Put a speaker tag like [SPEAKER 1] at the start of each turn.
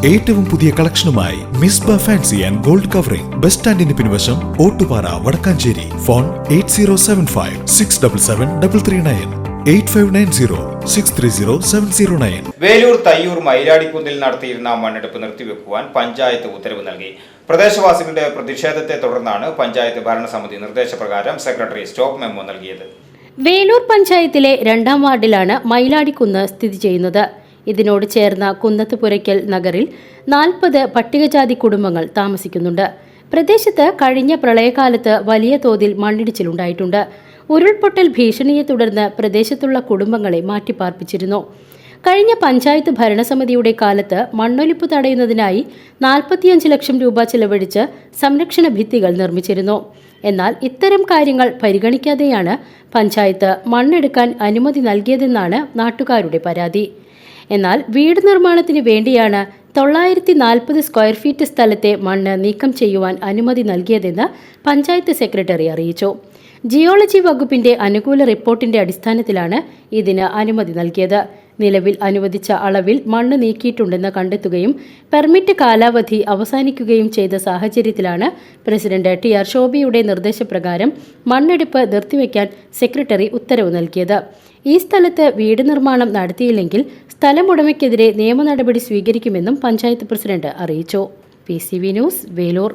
[SPEAKER 1] ഏറ്റവും പുതിയ കളക്ഷനുമായി Misba fancy and gold covering bus സ്റ്റാൻഡിന് പിൻവശം ഓട്ടുപാറ വടക്കാഞ്ചേരി. ഫോൺ 8075677339 8590630709.
[SPEAKER 2] വേലൂർ തയ്യൂർ മൈലാടിക്കുന്നിൽ നടത്തിയിരുന്ന മണ്ണെടുപ്പ് നിർത്തിവെക്കുവാൻ പഞ്ചായത്ത് ഉത്തരവ് നൽകി. പ്രദേശവാസികളുടെ പ്രതിഷേധത്തെ തുടർന്നാണ് പഞ്ചായത്ത് ഭരണസമിതി നിർദ്ദേശപ്രകാരം സെക്രട്ടറി സ്റ്റോപ്പ് മെമ്മോ നൽകിയത്.
[SPEAKER 3] വേലൂർ പഞ്ചായത്തിലെ 2ാം വാർഡിലാണ് മൈലാടിക്കുന്ന് സ്ഥിതി ചെയ്യുന്നത്. ഇതിനോട് ചേർന്ന കുന്നത്തുപുരയ്ക്കൽ നഗറിൽ 40 പട്ടികജാതി കുടുംബങ്ങൾ താമസിക്കുന്നുണ്ട്. പ്രദേശത്ത് കഴിഞ്ഞ പ്രളയകാലത്ത് വലിയ തോതിൽ മണ്ണിടിച്ചിലുണ്ടായിട്ടുണ്ട്. ഉരുൾപൊട്ടൽ ഭീഷണിയെ തുടർന്ന് പ്രദേശത്തുള്ള കുടുംബങ്ങളെ മാറ്റിപ്പാർപ്പിച്ചിരുന്നു. കഴിഞ്ഞ പഞ്ചായത്ത് ഭരണസമിതിയുടെ കാലത്ത് മണ്ണൊലിപ്പ് തടയുന്നതിനായി 45 ലക്ഷം രൂപ ചെലവഴിച്ച് സംരക്ഷണ ഭിത്തികൾ നിർമ്മിച്ചിരുന്നു. എന്നാൽ ഇത്തരം കാര്യങ്ങൾ പരിഗണിക്കാതെയാണ് പഞ്ചായത്ത് മണ്ണെടുക്കാൻ അനുമതി നൽകിയതെന്നാണ് നാട്ടുകാരുടെ പരാതി. എന്നാൽ വീട് നിർമ്മാണത്തിന് വേണ്ടിയാണ് 940 സ്ക്വയർ ഫീറ്റ് സ്ഥലത്തെ മണ്ണ് നീക്കം ചെയ്യുവാൻ അനുമതി നൽകിയതെന്ന് പഞ്ചായത്ത് സെക്രട്ടറി അറിയിച്ചു. ജിയോളജി വകുപ്പിന്റെ അനുകൂല റിപ്പോർട്ടിന്റെ അടിസ്ഥാനത്തിലാണ് ഇതിന് അനുമതി നൽകിയത്. നിലവിൽ അനുവദിച്ച അളവിൽ മണ്ണ് നീക്കിയിട്ടുണ്ടെന്ന് കണ്ടെത്തുകയും പെർമിറ്റ് കാലാവധി അവസാനിക്കുകയും ചെയ്ത സാഹചര്യത്തിലാണ് പ്രസിഡന്റ് TR ശോഭയുടെ നിർദ്ദേശപ്രകാരം മണ്ണെടുപ്പ് നിർത്തിവെക്കാൻ സെക്രട്ടറി ഉത്തരവ് നൽകിയത്. ഈ സ്ഥലത്ത് വീട് നിർമ്മാണം നടത്തിയില്ലെങ്കിൽ സ്ഥലമുടമയ്ക്കെതിരെ നിയമ നടപടി സ്വീകരിക്കുമെന്നും പഞ്ചായത്ത് പ്രസിഡന്റ് അറിയിച്ചു. PCV news, Velur.